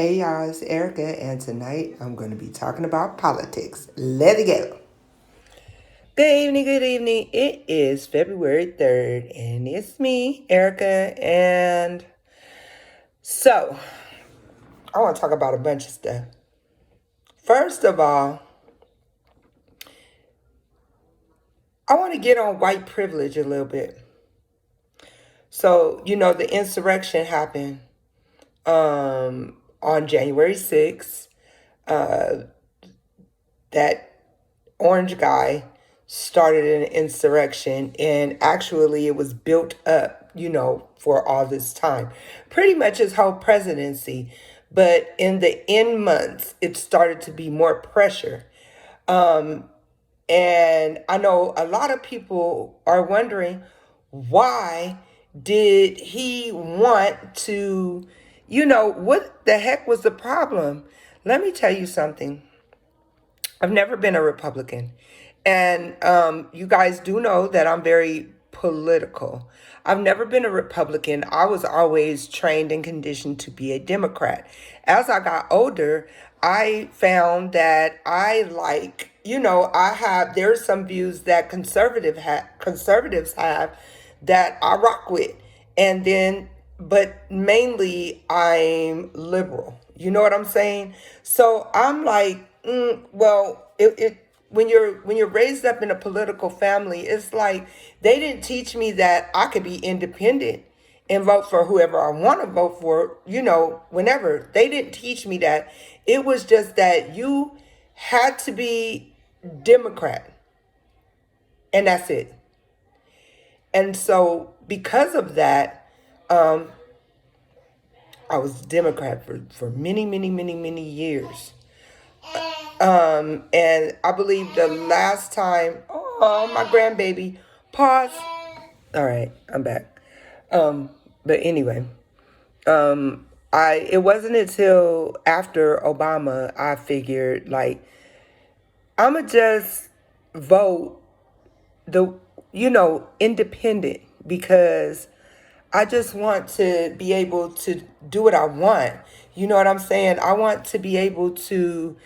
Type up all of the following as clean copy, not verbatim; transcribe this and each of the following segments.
Hey y'all, it's Erica, and tonight I'm going to be talking about politics. Let's go. Good evening, good evening. It is February 3rd, and it's me, Erica. And so, I want to talk about a bunch of stuff. First of all, I want to get on white privilege a little bit. So, the insurrection happened on January 6th. That orange guy started an insurrection, and actually it was built up, for all this time. Pretty much his whole presidency. But in the end months, it started to be more pressure. And I know a lot of people are wondering, why did he want to, what the heck was the problem? Let me tell you something. I've never been a Republican. And you guys do know that I'm very political. I've never been a Republican. I was always trained and conditioned to be a Democrat. As I got older, I found that I like, there's some views that conservatives have that I rock with. And then, but mainly I'm liberal. You know what I'm saying? So I'm like, well, when you're raised up in a political family, it's like they didn't teach me that I could be independent and vote for whoever I want to vote for, whenever. They didn't teach me that. It was just that you had to be Democrat, and that's it. And so because of that, I was Democrat for many, many, many, many years. And I believe the last time, oh, my grandbaby, pause. All right, I'm back. But anyway, it wasn't until after Obama I figured like I'ma just vote the independent, because I just want to be able to do what I want. You know what I'm saying? I want to be able to,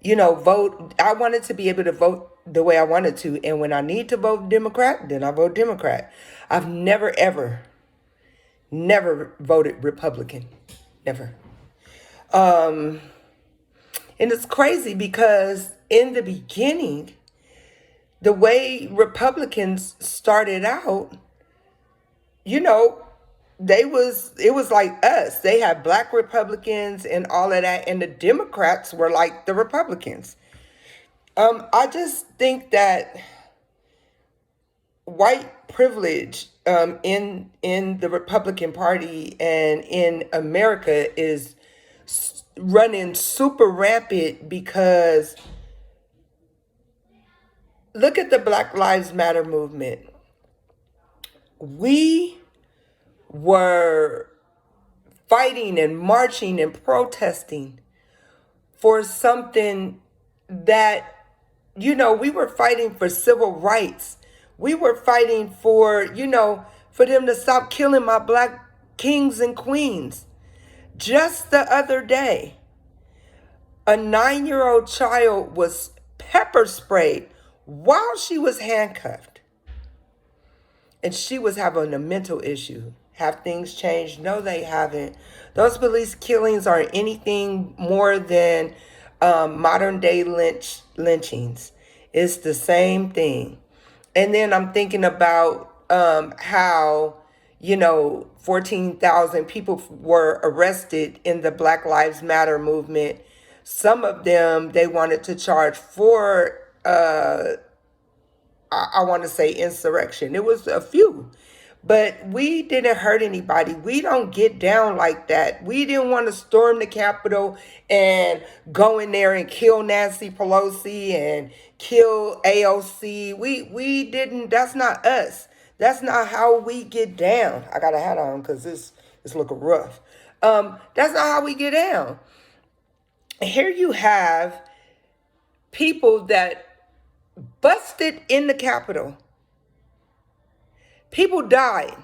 vote. I wanted to be able to vote the way I wanted to. And when I need to vote Democrat, then I vote Democrat. I've never voted Republican. Never. And it's crazy because in the beginning, the way Republicans started out, you know, it was like us. They had black Republicans and all of that, and the Democrats were like the Republicans. I just think that white privilege in the Republican Party and in America is running super rampant, because look at the Black Lives Matter movement. We were fighting and marching and protesting for something that, we were fighting for civil rights. We were fighting for, for them to stop killing my black kings and queens. Just the other day, a 9-year-old child was pepper sprayed while she was handcuffed. And she was having a mental issue. Have things changed? No, they haven't. Those police killings are anything more than modern day lynchings. It's the same thing. And then I'm thinking about how, 14,000 people were arrested in the Black Lives Matter movement. Some of them they wanted to charge for I want to say insurrection. It was a few, but we didn't hurt anybody. We don't get down like that. We didn't want to storm the Capitol and go in there and kill Nancy Pelosi and kill AOC. We didn't. That's not us. That's not how we get down. I got a hat on because it's looking rough. That's not how we get down. Here you have people that busted in the Capitol. People died.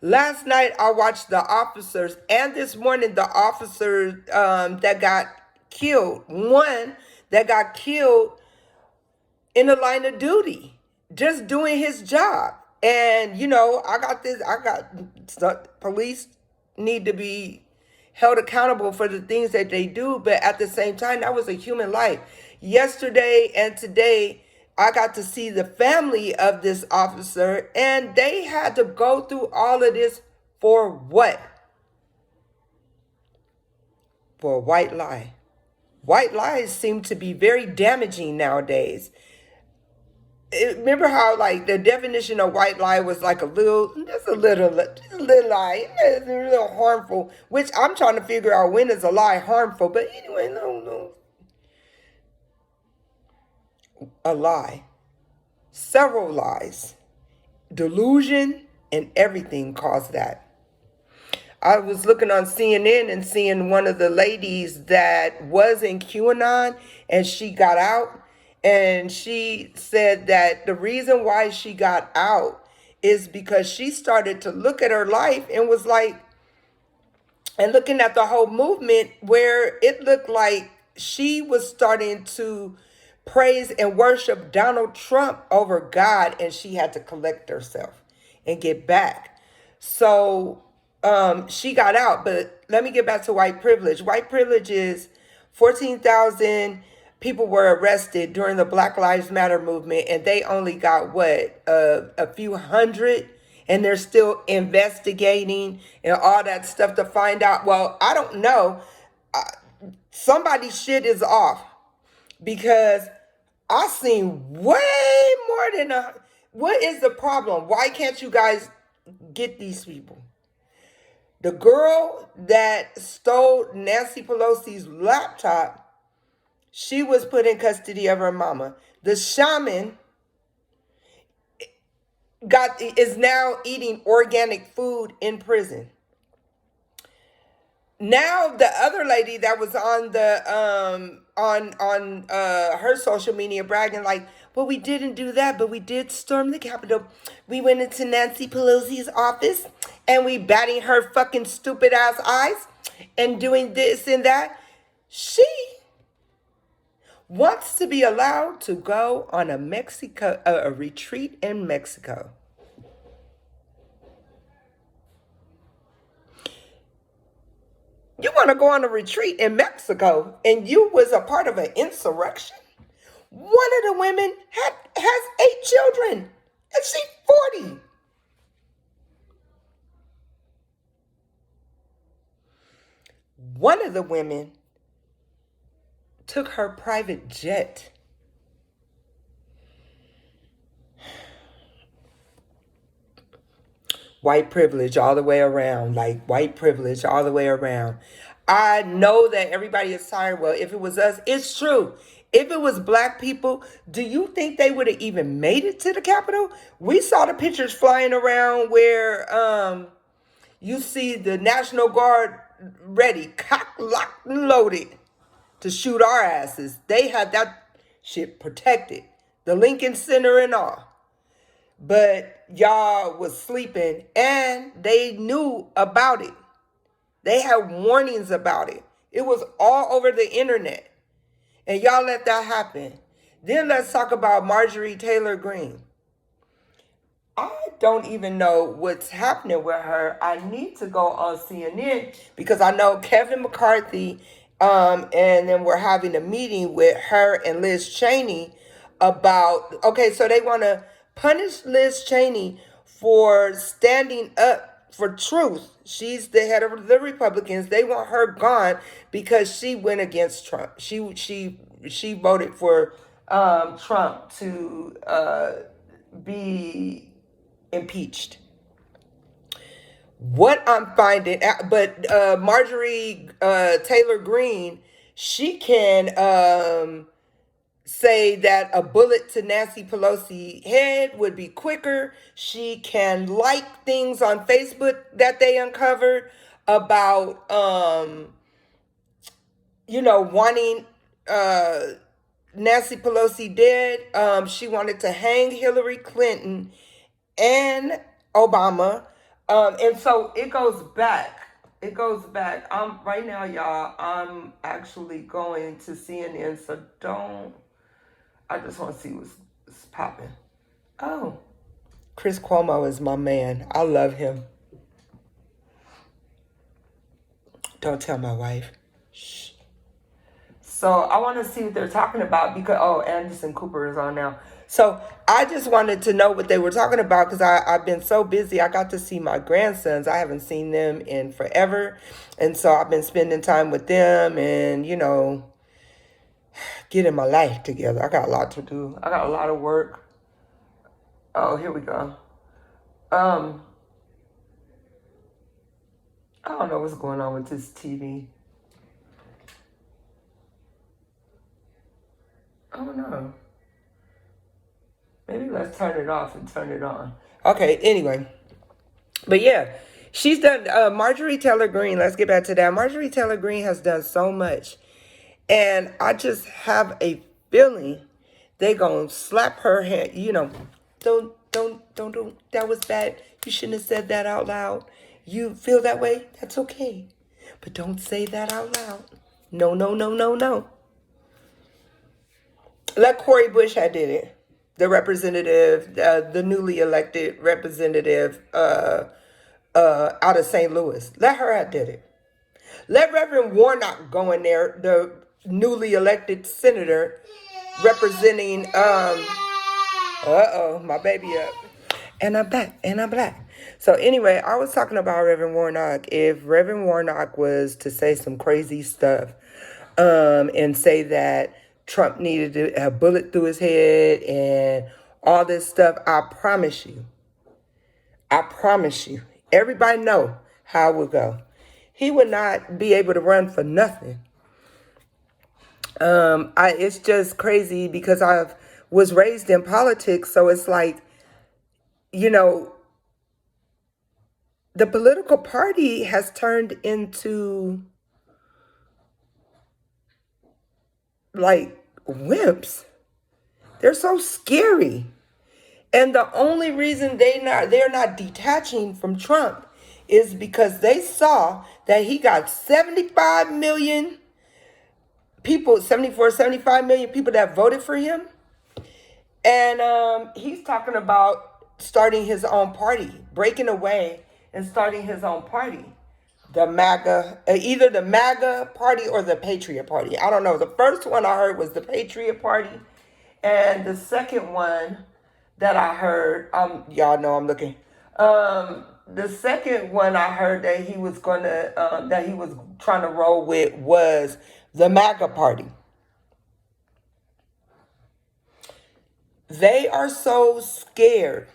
Last night I watched the officers, and this morning the officer that got killed, one that got killed in the line of duty, just doing his job. And police need to be held accountable for the things that they do, but at the same time, that was a human life. Yesterday and today, I got to see the family of this officer, and they had to go through all of this for what? For a white lie. White lies seem to be very damaging nowadays. Remember how like the definition of white lie was like just a little lie, it's a little harmful. Which I'm trying to figure out, when is a lie harmful? But anyway, no, a lie, several lies, delusion, and everything caused that. I was looking on CNN and seeing one of the ladies that was in QAnon, and she got out, and she said that the reason why she got out is because she started to look at her life and was like, and looking at the whole movement, where it looked like she was starting to praise and worship Donald Trump over God, and she had to collect herself and get back. So she got out. But let me get back to white privilege. White privilege is 14,000 people were arrested during the Black Lives Matter movement, and they only got what, a few hundred, and they're still investigating and all that stuff to find out. Well, I don't know. Somebody's shit is off, because I seen way more than a. What is the problem? Why can't you guys get these people? The girl that stole Nancy Pelosi's laptop, she was put in custody of her mama. The shaman is now eating organic food in prison. Now the other lady that was on the on her social media bragging like, well, we didn't do that, but we did storm the Capitol. We went into Nancy Pelosi's office and we batting her fucking stupid ass eyes and doing this and that. She wants to be allowed to go on a retreat in Mexico. You want to go on a retreat in Mexico, and you was a part of an insurrection? One of the women has 8 children, and she's 40. One of the women took her private jet. White privilege all the way around, like white privilege all the way around. I know that everybody is tired. Well, if it was us, it's true. If it was black people, do you think they would have even made it to the Capitol? We saw the pictures flying around where you see the National Guard ready, cock, locked, and loaded to shoot our asses. They had that shit protected. The Lincoln Center and all. But y'all was sleeping, and they knew about it. They had warnings about it. It was all over the internet. And y'all let that happen. Then let's talk about Marjorie Taylor Greene. I don't even know what's happening with her. I need to go on CNN because I know Kevin McCarthy, and then we're having a meeting with her and Liz Cheney about, okay, so they want to punish Liz Cheney for standing up for truth. She's the head of the Republicans. They want her gone because she went against Trump. She voted for Trump to be impeached. What I'm finding, but Marjorie Taylor Greene, she can say that a bullet to Nancy Pelosi's head would be quicker. She can like things on Facebook that they uncovered about, wanting Nancy Pelosi dead. She wanted to hang Hillary Clinton and Obama And so it goes back. It goes back. Right now, y'all. I'm actually going to CNN, so don't. I just want to see what's popping. Oh, Chris Cuomo is my man. I love him. Don't tell my wife. Shh. So I want to see what they're talking about because Anderson Cooper is on now. So I just wanted to know what they were talking about because I've been so busy. I got to see my grandsons. I haven't seen them in forever. And so I've been spending time with them and, getting my life together. I got a lot to do. I got a lot of work. Oh, here we go. Um, I don't know what's going on with this TV. I don't know. Maybe let's turn it off and turn it on. Okay, anyway. But yeah, she's done Marjorie Taylor Greene. Let's get back to that. Marjorie Taylor Greene has done so much. And I just have a feeling they gonna slap her hand, don't, that was bad. You shouldn't have said that out loud. You feel that way? That's okay. But don't say that out loud. No, no, no, no, no. Let Cori Bush had did it. The representative, the newly elected representative out of St. Louis. Let her have did it. Let Reverend Warnock go in there, the newly elected senator representing my baby up. And I'm back, and I'm black. So anyway, I was talking about Reverend Warnock. If Reverend Warnock was to say some crazy stuff, and say that Trump needed a bullet through his head and all this stuff, I promise you, everybody know how it would go. He would not be able to run for nothing. It's just crazy because I was raised in politics, so it's like, you know, the political party has turned into like wimps. They're so scary. And the only reason they're not detaching from Trump is because they saw that he got 75 million people, 74, 75 million people that voted for him. And he's talking about starting his own party, breaking away and starting his own party. The MAGA, either the MAGA party or the Patriot Party. I don't know. The first one I heard was the Patriot Party. And the second one that I heard, y'all know I'm looking. The second one I heard that he was that he was trying to roll with was the MAGA Party. They are so scared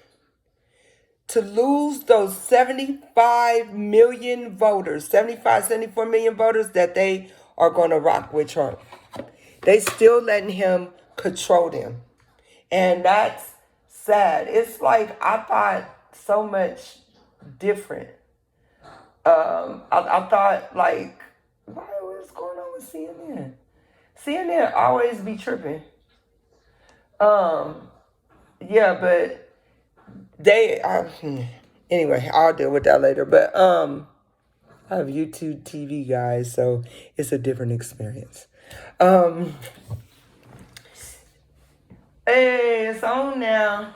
to lose those 75 million voters, 75, 74 million voters that they are going to rock with Trump. They still letting him control them. And that's sad. It's like I thought so much different. I thought like, what's going on with CNN? CNN always be tripping. Yeah, but anyway, I'll deal with that later. But I have YouTube TV, guys, so it's a different experience. Hey, it's on now.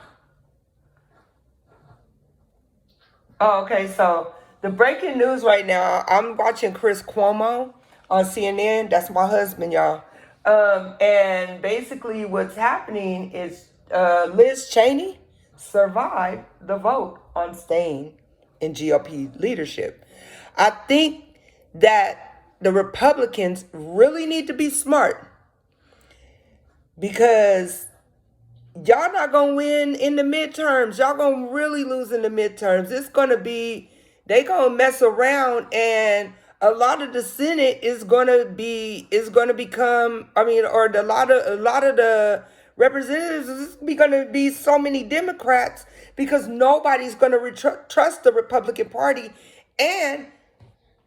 Oh, okay, so the breaking news right now, I'm watching Chris Cuomo on CNN. That's my husband, y'all. And basically what's happening is Liz Cheney survived the vote on staying in GOP leadership. I think that the Republicans really need to be smart because y'all not going to win in the midterms. Y'all going to really lose in the midterms. It's going to be, they going to mess around and a lot of the Senate is going to become, or a lot of the representatives is going to be so many Democrats because nobody's going to trust the Republican Party and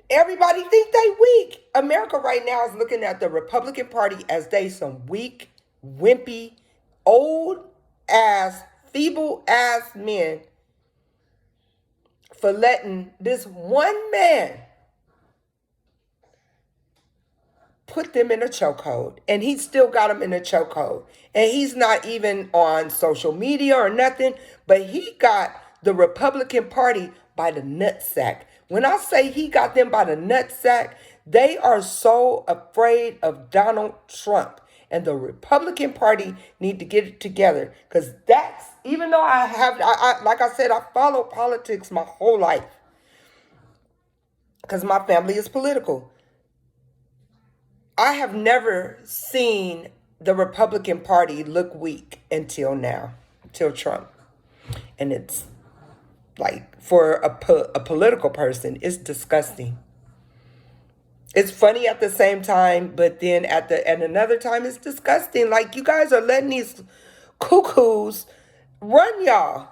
everybody think they weak. America right now is looking at the Republican Party as they some weak, wimpy, old ass, feeble ass men for letting this one man put them in a chokehold, and he still got them in a chokehold. And he's not even on social media or nothing, but he got the Republican Party by the nutsack. When I say he got them by the nutsack, they are so afraid of Donald Trump. And the Republican Party need to get it together, because that's, even though like I said, I follow politics my whole life because my family is political. I have never seen the Republican Party look weak until now, till Trump. And it's like, for a political person, it's disgusting. It's funny at the same time, but then at another time, it's disgusting. Like, you guys are letting these cuckoos run y'all.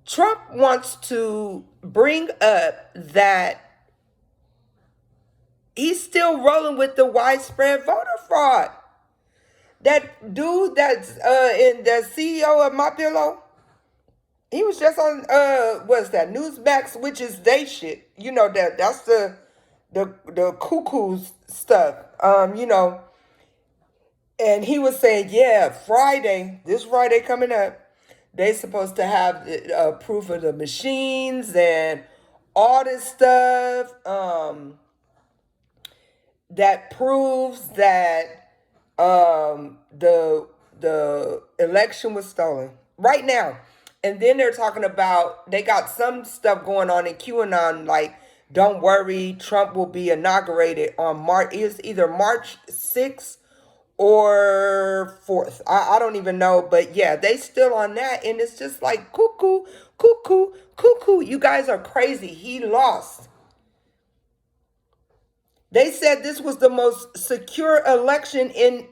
Trump wants to bring up that he's still rolling with the widespread voter fraud. That dude that's in the CEO of My Pillow, he was just on what's that, Newsmax, which is they shit. You know, that's the cuckoo's stuff. You know, and he was saying, yeah, this Friday coming up, they supposed to have proof of the machines and all this stuff. That proves that the election was stolen right now. And then they're talking about, they got some stuff going on in QAnon, like, don't worry, Trump will be inaugurated on it's either March 6th or 4th. I don't even know, but yeah, they still on that. And it's just like, cuckoo, cuckoo, cuckoo. You guys are crazy. He lost. They said this was the most secure election in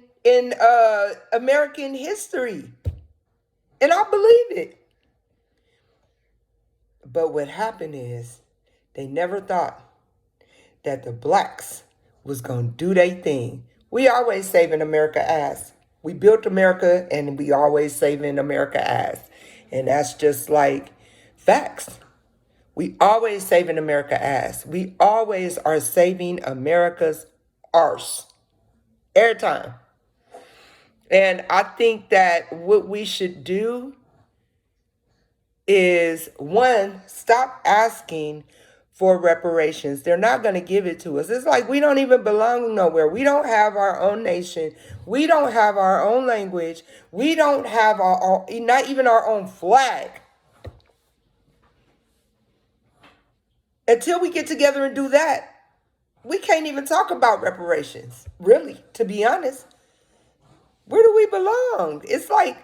American history. And I believe it. But what happened is, they never thought that the blacks was going to do their thing. We always saving America ass. We built America, and we always saving America ass. And that's just like facts. We always saving America ass. We always are saving America's arse. Every time. And I think that what we should do is, one, stop asking for reparations. They're not going to give it to us. It's like we don't even belong nowhere. We don't have our own nation. We don't have our own language. We don't have not even our own flag. Until we get together and do that, we can't even talk about reparations. Really, to be honest. Where do we belong? It's like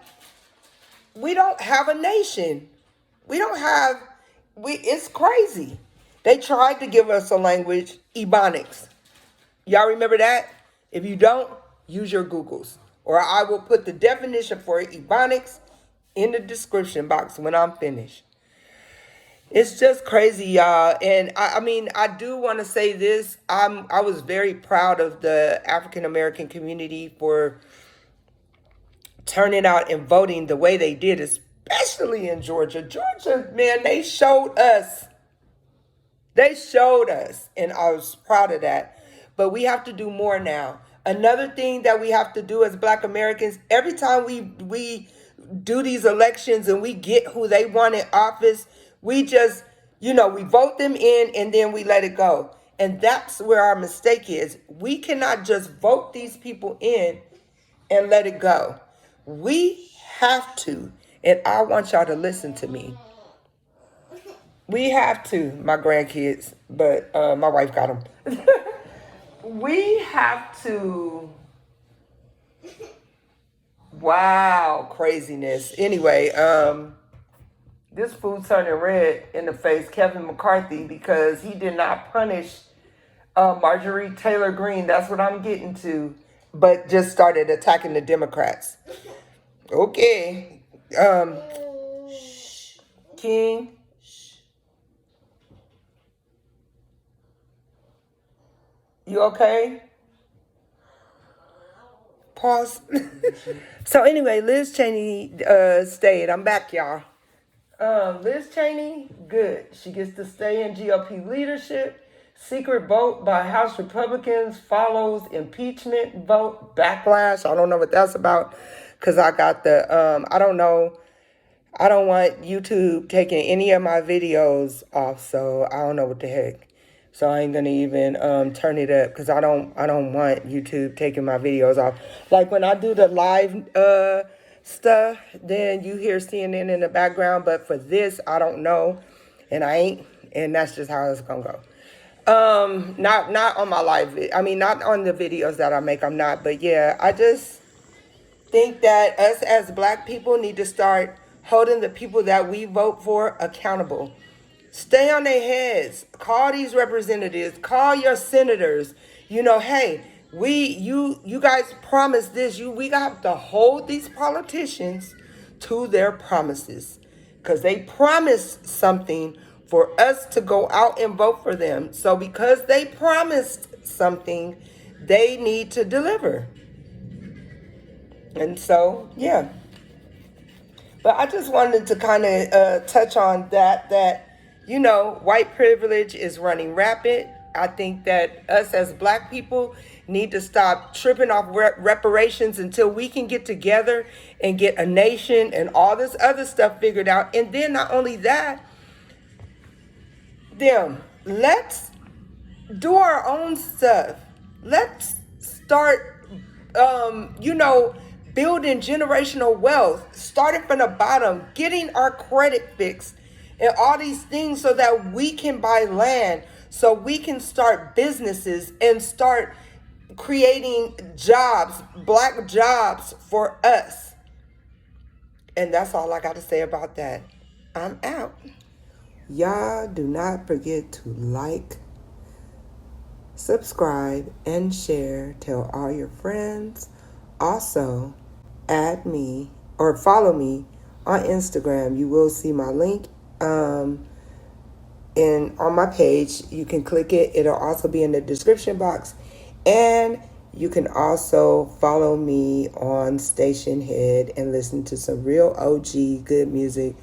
we don't have a nation. It's crazy. They tried to give us a language, Ebonics. Y'all remember that? If you don't, use your Googles. Or I will put the definition for Ebonics in the description box when I'm finished. It's just crazy, y'all. And I mean, I do want to say this. I was very proud of the African American community for turning out and voting the way they did, especially in Georgia. Georgia, man, they showed us. And I was proud of that. But we have to do more now. Another thing that we have to do as Black Americans, every time we do these elections and we get who they want in office, we just, we vote them in and then we let it go. And that's where our mistake is. We cannot just vote these people in and let it go. We have to, and I want y'all to listen to me. We have to, my grandkids, but my wife got them. We have to. Wow, craziness. Anyway, this fool turning red in the face, Kevin McCarthy, because he did not punish Marjorie Taylor Greene. That's what I'm getting to. But just started attacking the Democrats. Okay. King. You okay? Pause. So anyway, Liz Cheney stayed. I'm back, y'all. Liz Cheney, good. She gets to stay in GOP leadership. Secret vote by House Republicans follows impeachment vote backlash. I don't know what that's about because I got I don't know. I don't want YouTube taking any of my videos off, so I don't know what the heck. So I ain't gonna even turn it up because I don't want YouTube taking my videos off. Like when I do the live stuff, then you hear CNN in the background. But for this, I don't know, and I ain't, and that's just how it's gonna go. Not on my I mean, not on the videos that I make. I'm not, but yeah, I just think that us as black people need to start holding the people that we vote for accountable. Stay on their heads. Call these representatives. Call your senators. Hey, you guys promised this. We got to hold these politicians to their promises because they promised something for us to go out and vote for them. So because they promised something, they need to deliver. And so, yeah. But I just wanted to kind of touch on that, white privilege is running rapid. I think that us as black people need to stop tripping off reparations until we can get together and get a nation and all this other stuff figured out. And then not only that, let's do our own stuff. Let's start, building generational wealth, starting from the bottom, getting our credit fixed, and all these things so that we can buy land, so we can start businesses and start creating jobs, black jobs for us. And that's all I got to say about that. I'm out. Y'all do not forget to like, subscribe, and share. Tell all your friends. Also, add me or follow me on Instagram. You will see my link in on my page. You can click it. It'll also be in the description box. And you can also follow me on Station Head and listen to some real OG good music.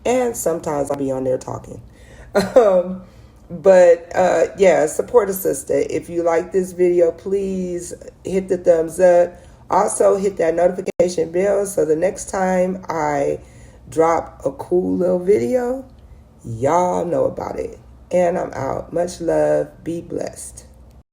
And sometimes I'll be on there talking. Yeah, support a sister. If you like this video, please hit the thumbs up. Also, hit that notification bell so the next time I drop a cool little video, y'all know about it. And I'm out. Much love. Be blessed.